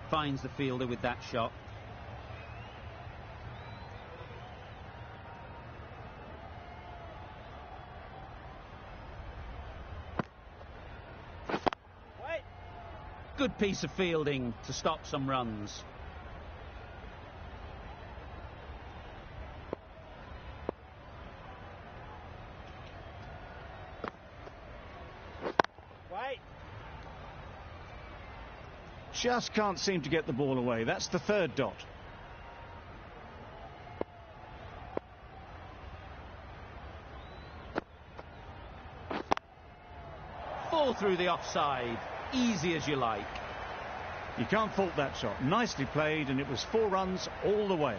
Finds the fielder with that shot. Good piece of fielding to stop some runs. Just can't seem to get the ball away. That's the third dot. Fall through the offside. Easy as you like. You can't fault that shot. Nicely played, and it was 4 runs all the way.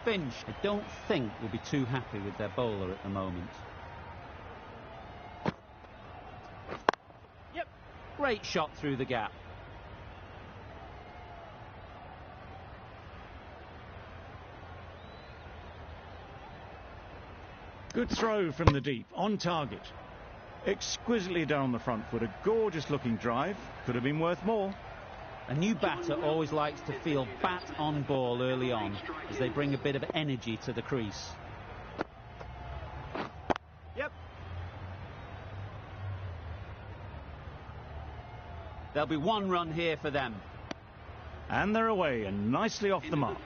Finch, I don't think, will be too happy with their bowler at the moment. Yep. Great shot through the gap. Good throw from the deep, on target. Exquisitely down the front foot, a gorgeous looking drive. Could have been worth more. A new batter always likes to feel bat on ball early on, as they bring a bit of energy to the crease. Yep. There'll be 1 run here for them. And they're away, and nicely off the mark.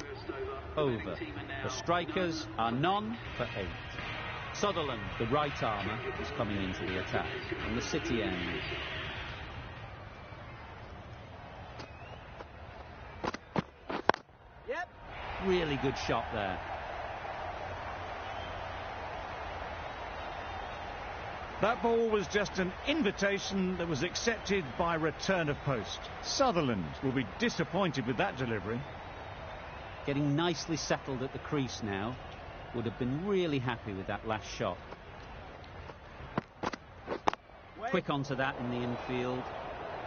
Over. The strikers are none for 8. Sutherland, the right armour, is coming into the attack from the City end. Yep. Really good shot there. That ball was just an invitation that was accepted by return of post. Sutherland will be disappointed with that delivery. Getting nicely settled at the crease now. Would have been really happy with that last shot. Quick onto that in the infield.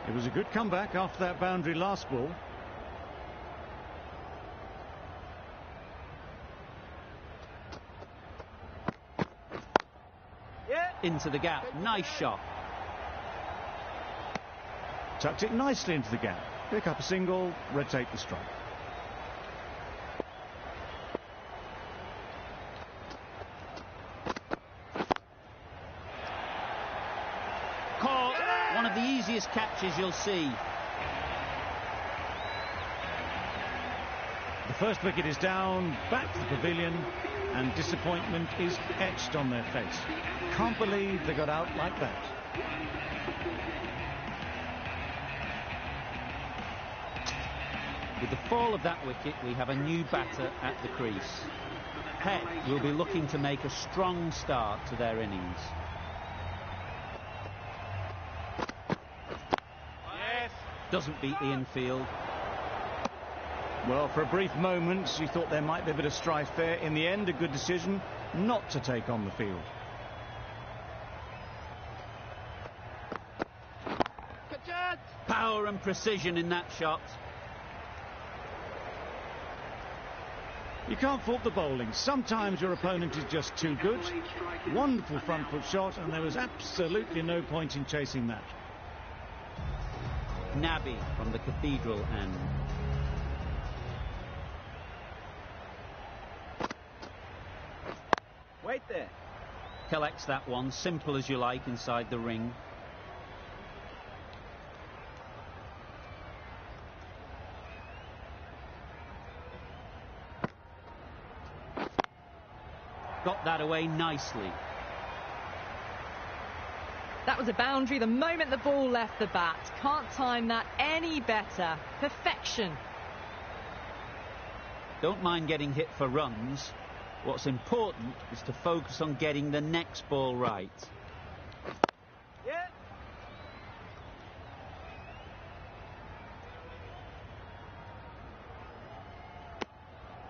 It was a good comeback after that boundary last ball. Yeah. Into the gap. Nice shot. Tucked it nicely into the gap. Pick up a single, rotate the strike. One of the easiest catches you'll see. The first wicket is down, back to the pavilion, and disappointment is etched on their face. Can't believe they got out like that. With the fall of that wicket, we have a new batter at the crease. Pett will be looking to make a strong start to their innings. Doesn't beat the infield. Well, for a brief moment, you thought there might be a bit of strife there. In the end, a good decision not to take on the field. Power and precision in that shot. You can't fault the bowling. Sometimes your opponent is just too good. Wonderful front foot shot, and there was absolutely no point in chasing that. Nabby from the Cathedral end. Wait there. Collects that one, simple as you like, inside the ring. Got that away nicely. That was a boundary the moment the ball left the bat. Can't time that any better. Perfection. Don't mind getting hit for runs. What's important is to focus on getting the next ball right. Yeah.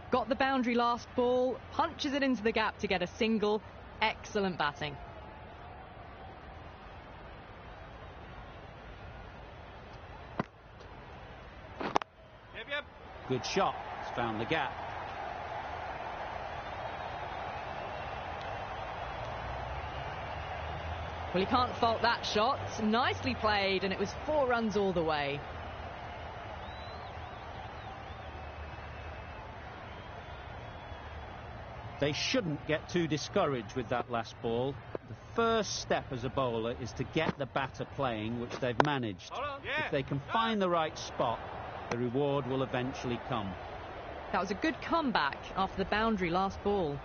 Got the boundary last ball, punches it into the gap to get a single. Excellent batting. Good shot. It's found the gap. Well, you can't fault that shot. Nicely played, and it was 4 runs all the way. They shouldn't get too discouraged with that last ball. The first step as a bowler is to get the batter playing, which they've managed. If they can find the right spot, the reward will eventually come. That was a good comeback after the boundary last ball.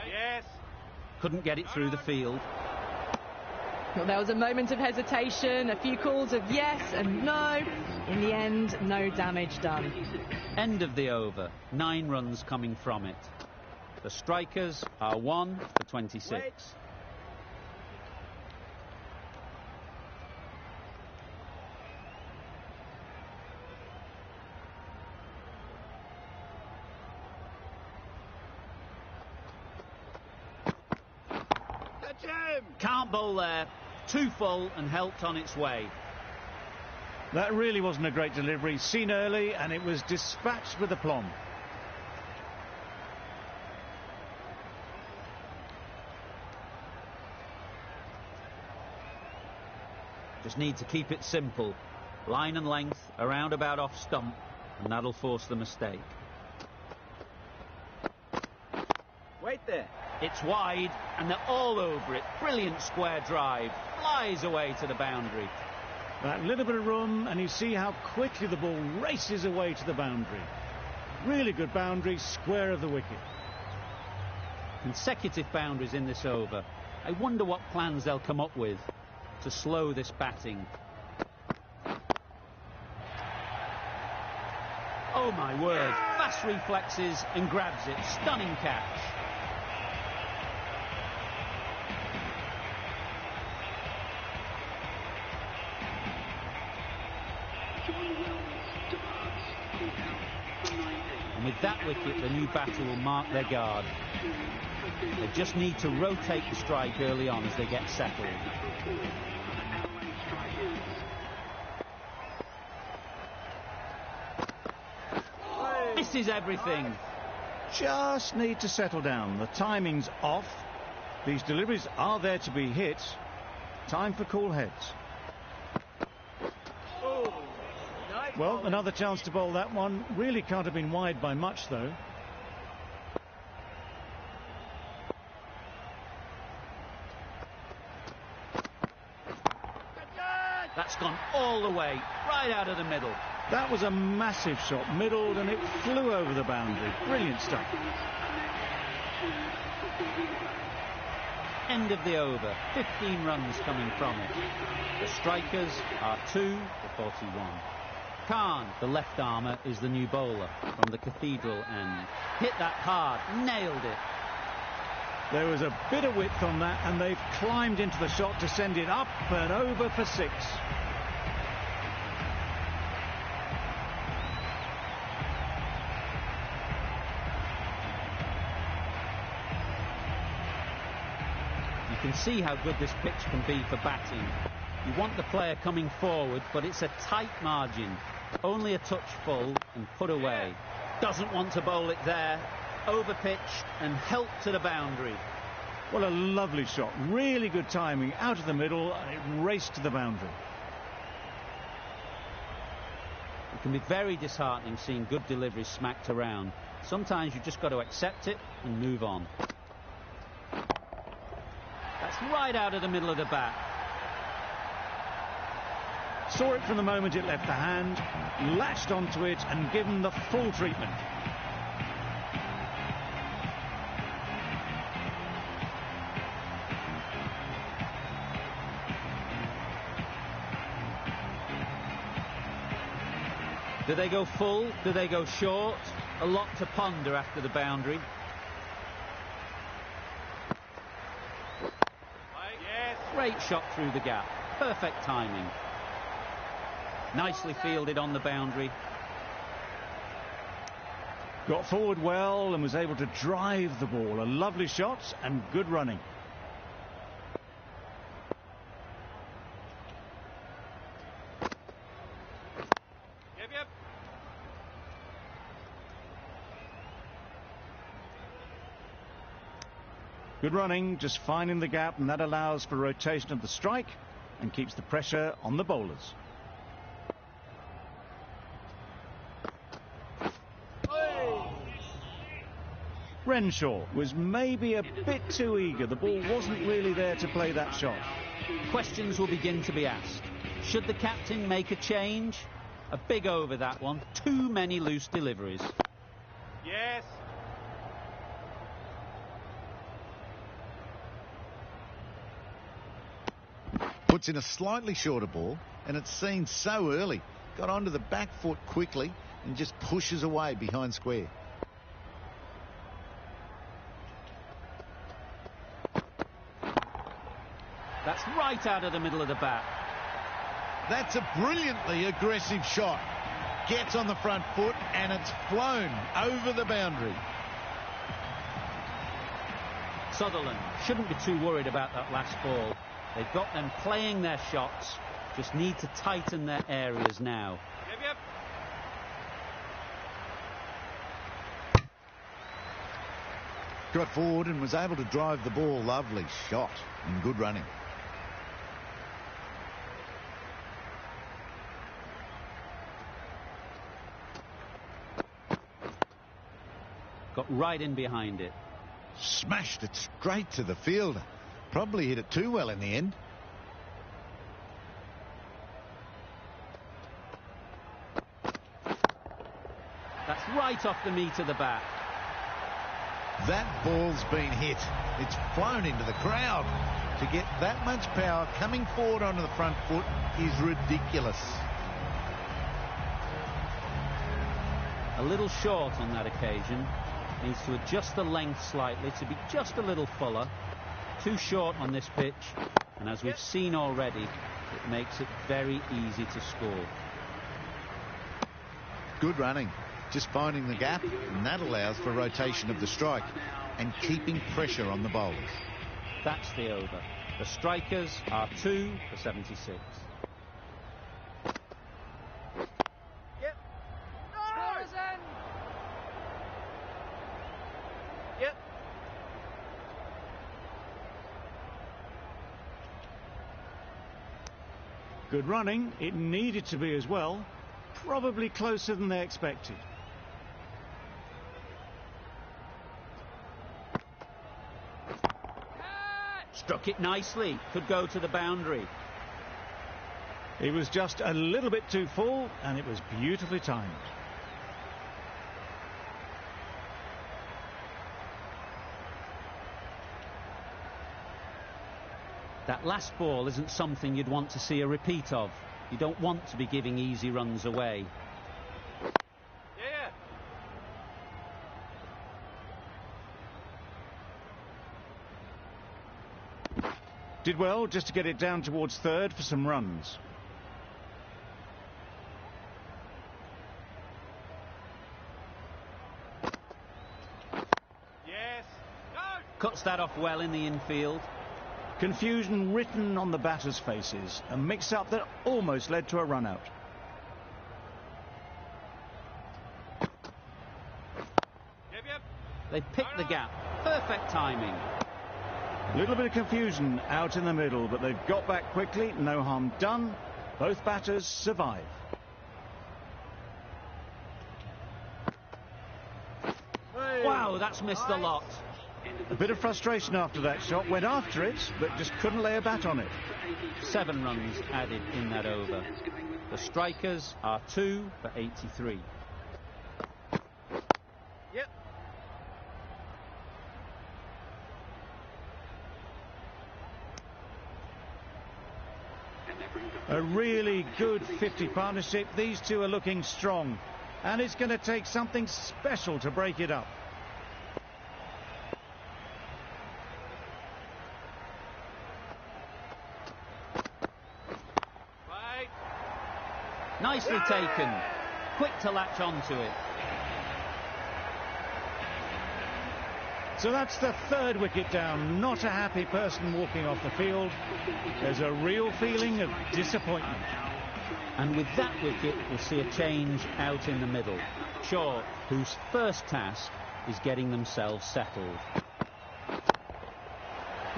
Yes. Couldn't get it through the field. Well, there was a moment of hesitation, a few calls of yes and no. In the end, no damage done. End of the over. 9 runs coming from it. The strikers are 1 for 26. Wait. Can't bowl there. Too full and helped on its way. That really wasn't a great delivery. Seen early, and it was dispatched with aplomb. Just need to keep it simple. Line and length, around about off stump, and that'll force the mistake. Wait there. It's wide, and they're all over it. Brilliant square drive. Flies away to the boundary. That little bit of room, and you see how quickly the ball races away to the boundary. Really good boundary, square of the wicket. Consecutive boundaries in this over. I wonder what plans they'll come up with to slow this batting. Oh my word, fast reflexes and grabs it. Stunning catch. And with that wicket, the new batter will mark their guard. They just need to rotate the strike early on as they get settled. This is everything. Just need to settle down. The timing's off. These deliveries are there to be hit. Time for cool heads. Well, another chance to bowl that one. Really can't have been wide by much, though. That's gone all the way, right out of the middle. That was a massive shot, middled, and it flew over the boundary. Brilliant stuff. End of the over. 15 runs coming from it. The strikers are 2 for 41. Khan, the left armour, is the new bowler from the Cathedral end. Hit that hard, nailed it. There was a bit of width on that, and they've climbed into the shot to send it up and over for 6. You can see how good this pitch can be for batting. You want the player coming forward, but it's a tight margin. Only a touch full and put away. Doesn't want to bowl it there. Overpitched and helped to the boundary. What a lovely shot. Really good timing. Out of the middle, and it raced to the boundary. It can be very disheartening seeing good deliveries smacked around. Sometimes you just got to accept it and move on. That's right out of the middle of the bat. Saw it from the moment it left the hand, latched onto it and given the full treatment. Do they go full? Do they go short? A lot to ponder after the boundary. Great shot through the gap. Perfect timing. Nicely fielded on the boundary. Got forward well and was able to drive the ball. A lovely shot and good running. Good running, just finding the gap, and that allows for rotation of the strike and keeps the pressure on the bowlers. Renshaw was maybe a bit too eager. The ball wasn't really there to play that shot. Questions will begin to be asked. Should the captain make a change? A big over, that one. Too many loose deliveries. Yes. Puts in a slightly shorter ball, and it's seen so early. Got onto the back foot quickly and just pushes away behind square. That's right out of the middle of the bat. That's a brilliantly aggressive shot. Gets on the front foot and it's flown over the boundary. Sutherland shouldn't be too worried about that last ball. They've got them playing their shots. Just need to tighten their areas now. Yep. Got forward and was able to drive the ball. Lovely shot and good running. Got right in behind it. Smashed it straight to the fielder. Probably hit it too well in the end. That's right off the meat of the bat. That ball's been hit. It's flown into the crowd. To get that much power coming forward onto the front foot is ridiculous. A little short on that occasion. Needs to adjust the length slightly to be just a little fuller. Too short on this pitch, and as we've seen already, it makes it very easy to score. Good running. Just finding the gap, and that allows for rotation of the strike and keeping pressure on the bowlers. That's the over. The strikers are 2 for 76. Yep. Good running. It needed to be as well. Probably closer than they expected. Struck it nicely. Could go to the boundary. He was just a little bit too full, and it was beautifully timed. That last ball isn't something you'd want to see a repeat of. You don't want to be giving easy runs away. Yeah. Did well just to get it down towards third for some runs. Yes. Go. Cuts that off well in the infield. Confusion written on the batters' faces. A mix-up that almost led to a run-out. Yep. They picked the gap. Perfect timing. A little bit of confusion out in the middle, but they've got back quickly. No harm done. Both batters survive. Wow, that's missed the lot. A bit of frustration after that shot. Went after it, but just couldn't lay a bat on it. 7 runs added in that over. The strikers are 2 for 83. Yep. A really good 50 partnership. These two are looking strong, and it's going to take something special to break it up. Right. Nicely taken. Quick to latch onto it. So that's the third wicket down. Not a happy person walking off the field. There's a real feeling of disappointment. And with that wicket, we'll see a change out in the middle. Shaw, whose first task is getting themselves settled.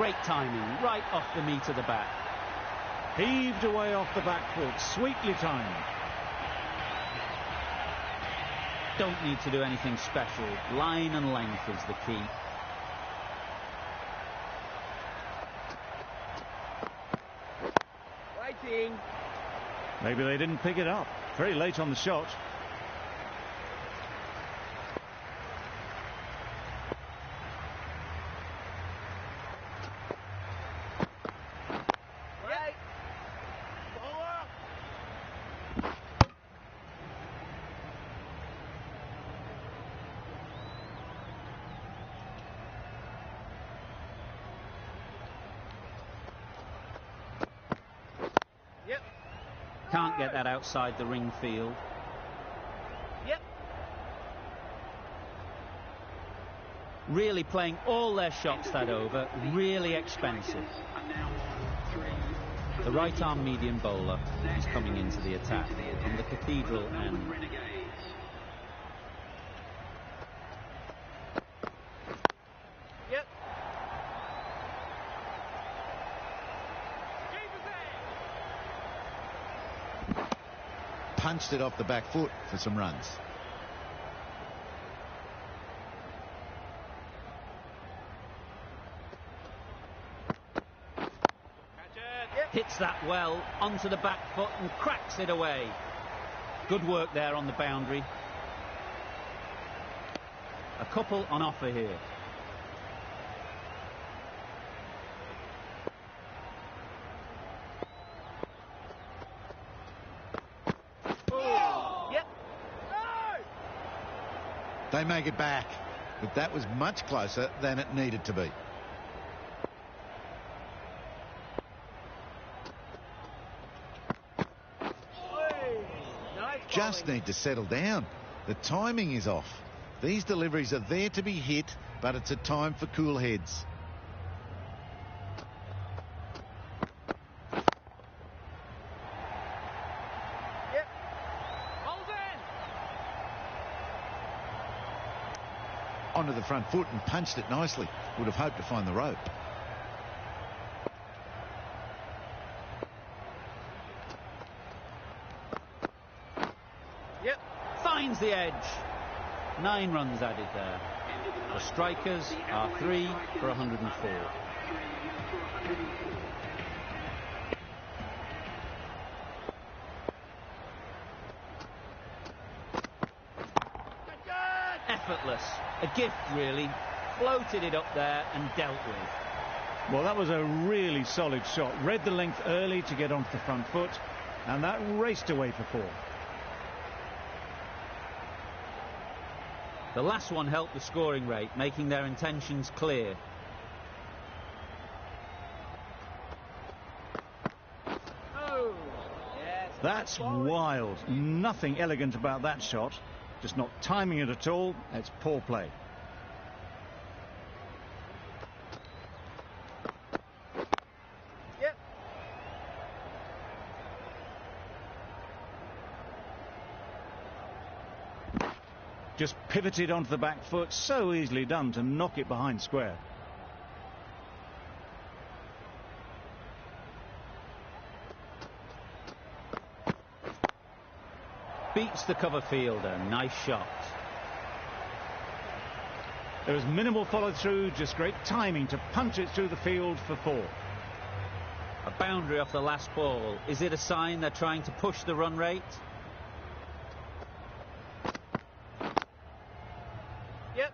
Great timing, right off the meat of the bat. Heaved away off the back foot, sweetly timed. Don't need to do anything special. Line and length is the key. Waiting. Maybe they didn't pick it up. Very late on the shot. Wait. Bowler. Yep. Can't get that outside the ring field. Yep. Really playing all their shots that over. Really expensive. The right arm medium bowler is coming into the attack from the Cathedral end. Yep. Punched it off the back foot for some runs. Hits that well onto the back foot and cracks it away. Good work there on the boundary. A couple on offer here. Yep. They make it back, but that was much closer than it needed to be. Just need to settle down. The timing is off. These deliveries are there to be hit, but it's a time for cool heads. Yep. Hold in. Onto the front foot and punched it nicely. Would have hoped to find the rope. Yep. Finds the edge. 9 runs added there. The strikers are 3 for 104. Effortless. A gift, really. Floated it up there and dealt with. Well, that was a really solid shot. Read the length early to get onto the front foot, and that raced away for 4. The last one helped the scoring rate, making their intentions clear. Oh. Yes. That's wild. Nothing elegant about that shot. Just not timing it at all. It's poor play. Yep. Just pivoted onto the back foot. So easily done to knock it behind square. Beats the cover fielder. Nice shot. There was minimal follow through, just great timing to punch it through the field for 4. A boundary off the last ball. Is it a sign they're trying to push the run rate? Yep.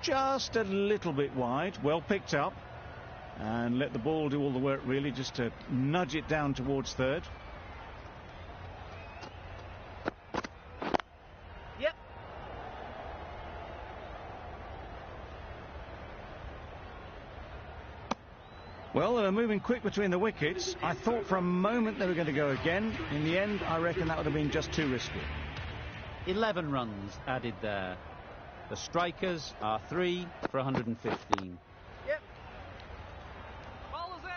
Just a little bit wide. Well picked up. And let the ball do all the work, really, just to nudge it down towards third. Yep. Well, they were moving quick between the wickets. I thought for a moment they were going to go again. In the end, I reckon that would have been just too risky. 11 runs added there. The strikers are 3 for 115. Yep. Bowler's in.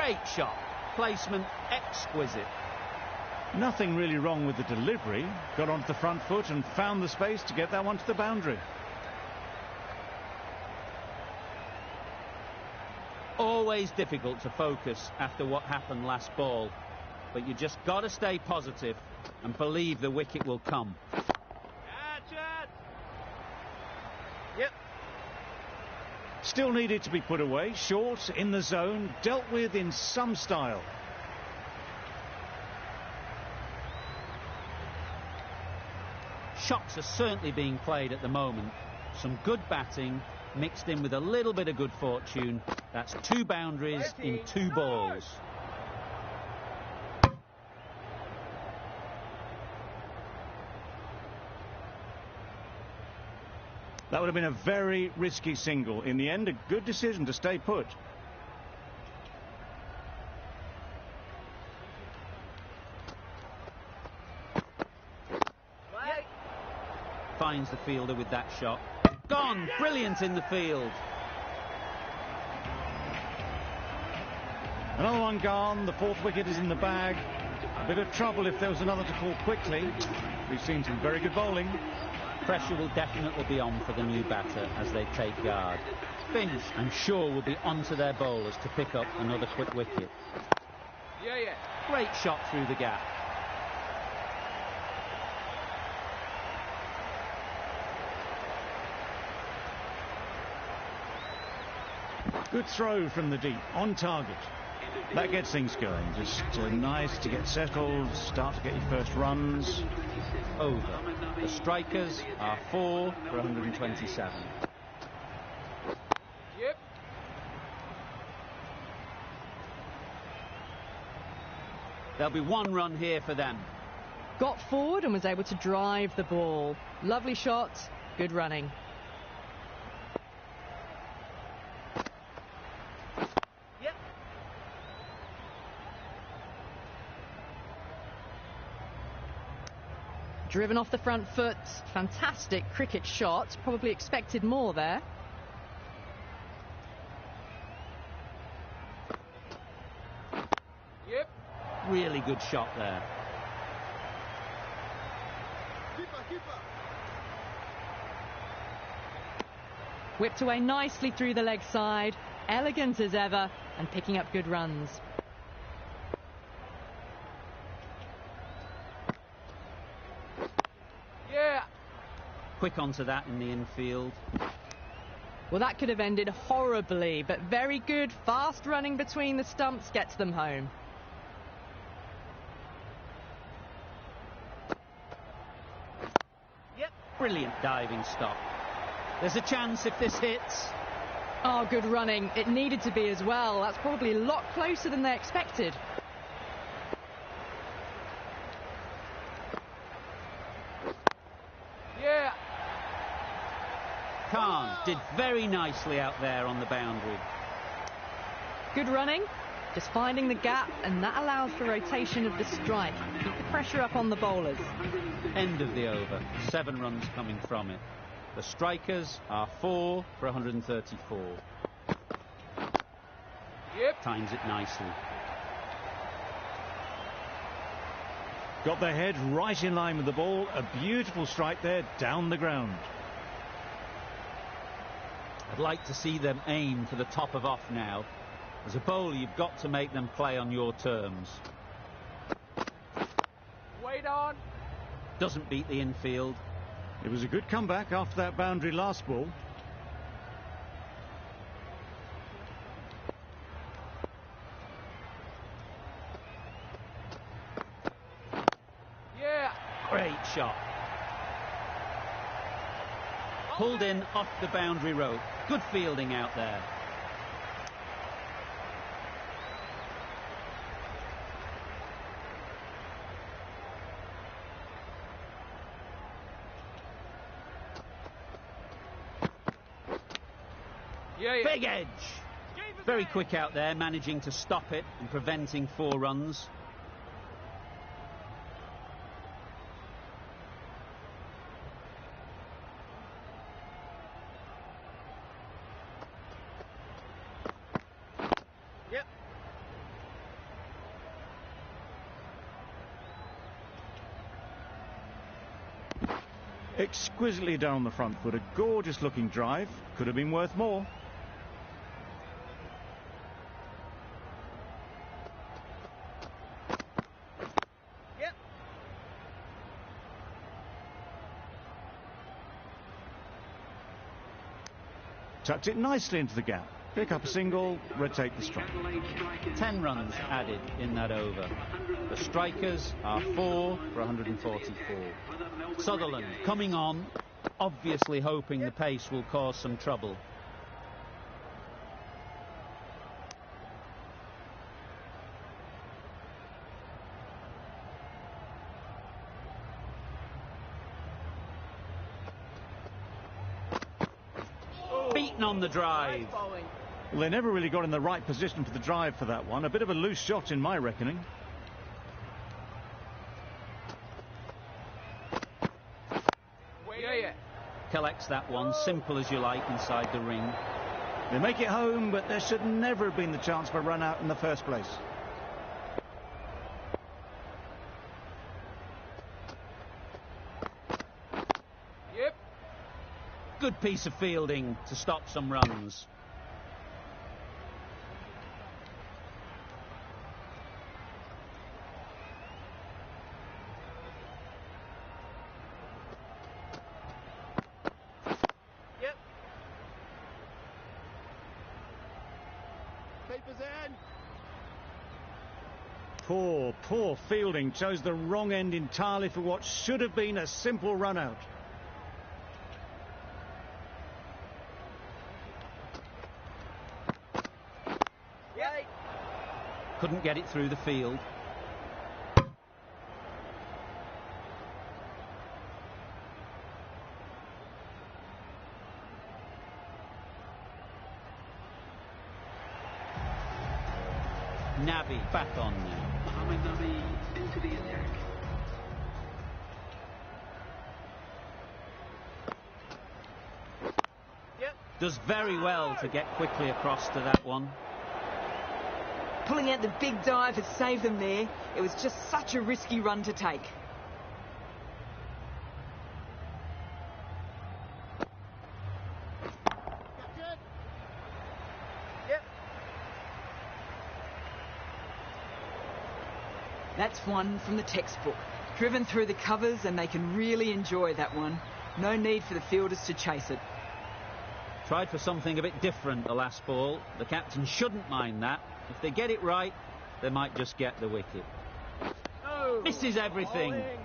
Great shot. Placement exquisite. Nothing really wrong with the delivery. Got onto the front foot and found the space to get that one to the boundary. Always difficult to focus after what happened last ball, but you just got to stay positive and believe the wicket will come. Catch it! Yep. Still needed to be put away. Short, in the zone, dealt with in some style. Shots are certainly being played at the moment. Some good batting mixed in with a little bit of good fortune. That's 2 boundaries in 2 balls. That would have been a very risky single. In the end, a good decision to stay put. Finds the fielder with that shot. Gone! Brilliant in the field. Another one gone. The 4th wicket is in the bag. A bit of trouble if there was another to call quickly. We've seen some very good bowling. Pressure will definitely be on for the new batter as they take guard. Finch, I'm sure, will be onto their bowlers to pick up another quick wicket. Yeah. Great shot through the gap. Good throw from the deep, on target. That gets things going. Just nice to get settled, start to get your first runs. Over. The strikers are 4 for 127. Yep. There'll be 1 run here for them. Got forward and was able to drive the ball. Lovely shot, good running. Driven off the front foot, fantastic cricket shot, probably expected more there. Yep. Really good shot there. Keeper. Whipped away nicely through the leg side, elegant as ever, and picking up good runs. Yeah. Quick onto that in the infield. Well, that could have ended horribly, but very good, fast running between the stumps gets them home. Yep. Brilliant diving stop. There's a chance if this hits. Oh, good running. It needed to be as well. That's probably a lot closer than they expected. Yeah. Khan did very nicely out there on the boundary. Good running, just finding the gap, and that allows for rotation of the strike. Keep the pressure up on the bowlers. End of the over. 7 runs coming from it. The strikers are 4 for 134. Yep. Times it nicely. Got their head right in line with the ball. A beautiful strike there, down the ground. I'd like to see them aim for the top of off now. As a bowler, you've got to make them play on your terms. Wait on. Doesn't beat the infield. It was a good comeback after that boundary last ball. Yeah. Great shot. Pulled in off the boundary rope. Good fielding out there. Yeah. Big edge. Very quick out there, managing to stop it and preventing 4 runs. Yep. Exquisitely done on the front foot. A gorgeous looking drive. Could have been worth more. Yep. Tucked it nicely into the gap. Pick up a single, rotate the strike. 10 runs added in that over. The strikers are 4 for 144. Sutherland coming on, obviously hoping the pace will cause some trouble. Beaten on the drive. Well, they never really got in the right position for the drive for that one. A bit of a loose shot in my reckoning. Yeah. Collects that one, simple as you like, inside the ring. They make it home, but there should never have been the chance for a run out in the first place. Yep. Good piece of fielding to stop some runs. Yep. Papers in. Poor fielding. Chose the wrong end entirely for what should have been a simple run out. Yep. Couldn't get it through the field. Naby back on now. Into the attack. Yep. Does very well to get quickly across to that one. Pulling out the big dive has saved them there. It was just such a risky run to take. Yep. That's one from the textbook. Driven through the covers and they can really enjoy that one. No need for the fielders to chase it. Tried for something a bit different the last ball. The captain shouldn't mind that. If they get it right, they might just get the wicket. No. Misses everything. Bowling.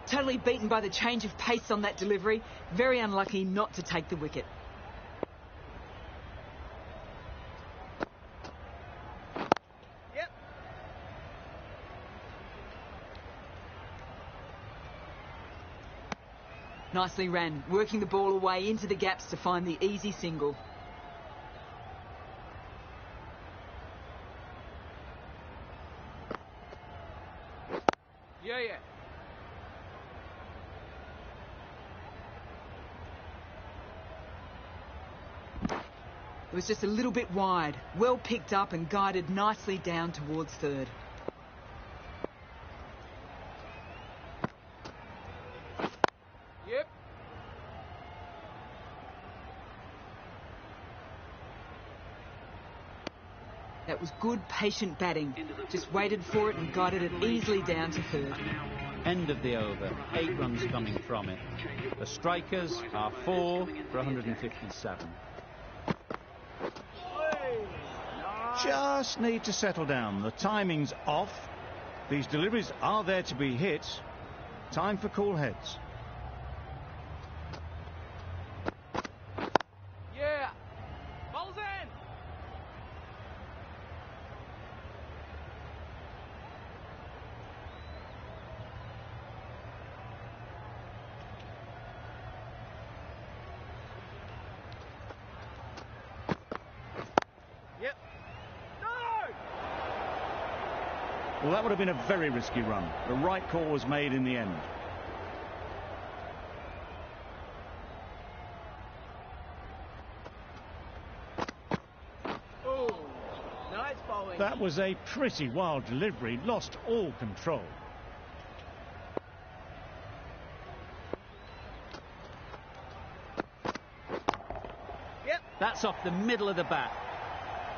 Totally beaten by the change of pace on that delivery. Very unlucky not to take the wicket. Yep. Nicely ran, working the ball away into the gaps to find the easy single. Yeah. It was just a little bit wide, well picked up and guided nicely down towards third. Yep. That was good, patient batting. Just waited for it and guided it easily down to third. End of the over. 8 runs coming from it. The strikers are 4 for 157. Just need to settle down. The timing's off. These deliveries are there to be hit. Time for cool heads. Yeah. Ball's in. Yep. No. Well, that would have been a very risky run. The right call was made in the end. Oh, nice bowling. That was a pretty wild delivery. Lost all control. hits off the middle of the bat.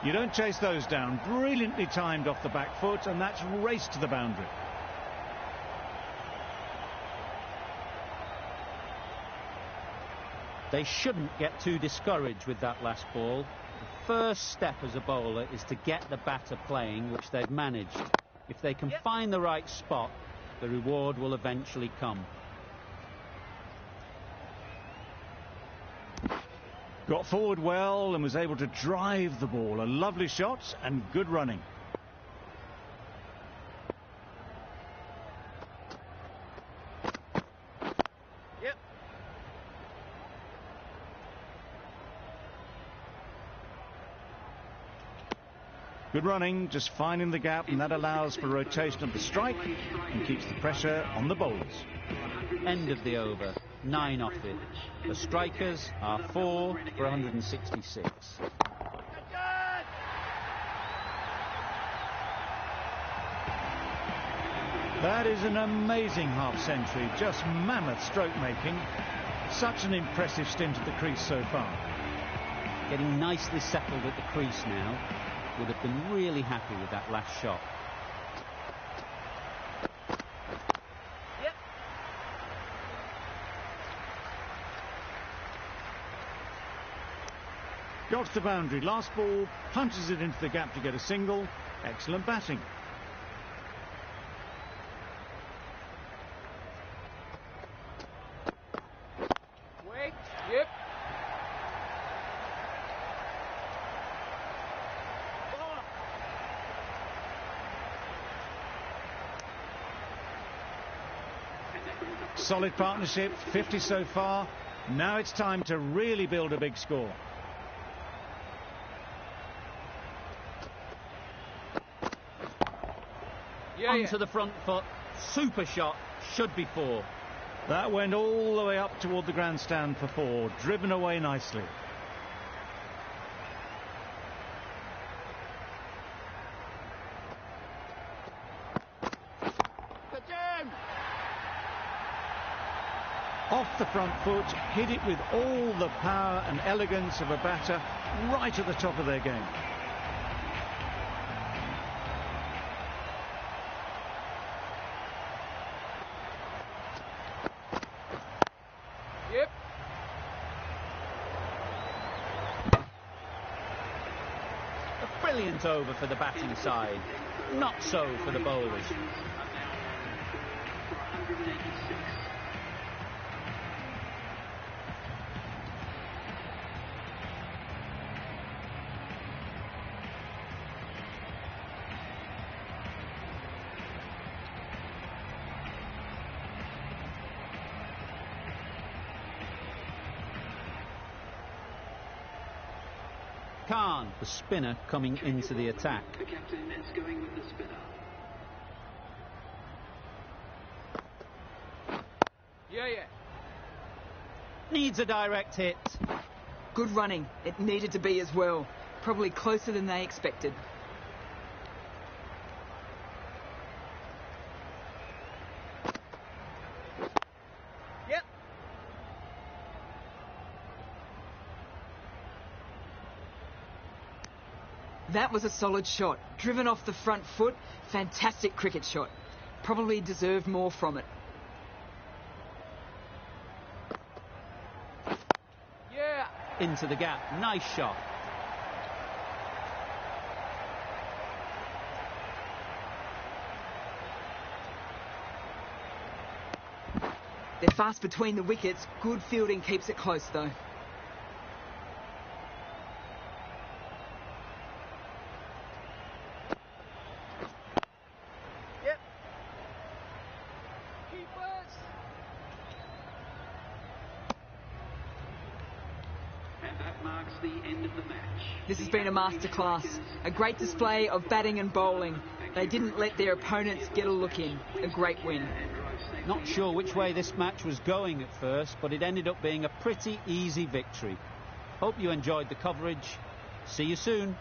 You don't chase those down. Brilliantly timed off the back foot, and that's raced to the boundary. They shouldn't get too discouraged with that last ball. The first step as a bowler is to get the batter playing, which they've managed. If they can find the right spot, the reward will eventually come. Got forward well and was able to drive the ball. A lovely shot and good running. Yep. Good running, just finding the gap, and that allows for rotation of the strike and keeps the pressure on the bowlers. End of the over. 9 off it. The strikers are 4 for 166. That is an amazing half-century, just mammoth stroke making. Such an impressive stint at the crease so far. Getting nicely settled at the crease now. Would have been really happy with that last shot. Got to the boundary. Last ball, punches it into the gap to get a single. Excellent batting. Wait. Yep. Solid partnership, 50 so far. Now it's time to really build a big score. Onto the front foot. Super shot. Should be 4. That went all the way up toward the grandstand for 4. Driven away nicely. Off the front foot, hit it with all the power and elegance of a batter right at the top of their game. Yep. A brilliant over for the batting side. Not so for the bowlers. Khan, the spinner, coming into the attack. The captain is going with the spinner. Yeah. Needs a direct hit. Good running. It needed to be as well. Probably closer than they expected. Yep. That was a solid shot. Driven off the front foot. Fantastic cricket shot. Probably deserved more from it. Yeah. Into the gap. Nice shot. They're fast between the wickets. Good fielding keeps it close though. Yep. Keepers. And that marks the end of the match. This has been a masterclass. A great display of batting and bowling. They didn't let their opponents get a look in. A great win. Not sure which way this match was going at first, but it ended up being a pretty easy victory. Hope you enjoyed the coverage. See you soon.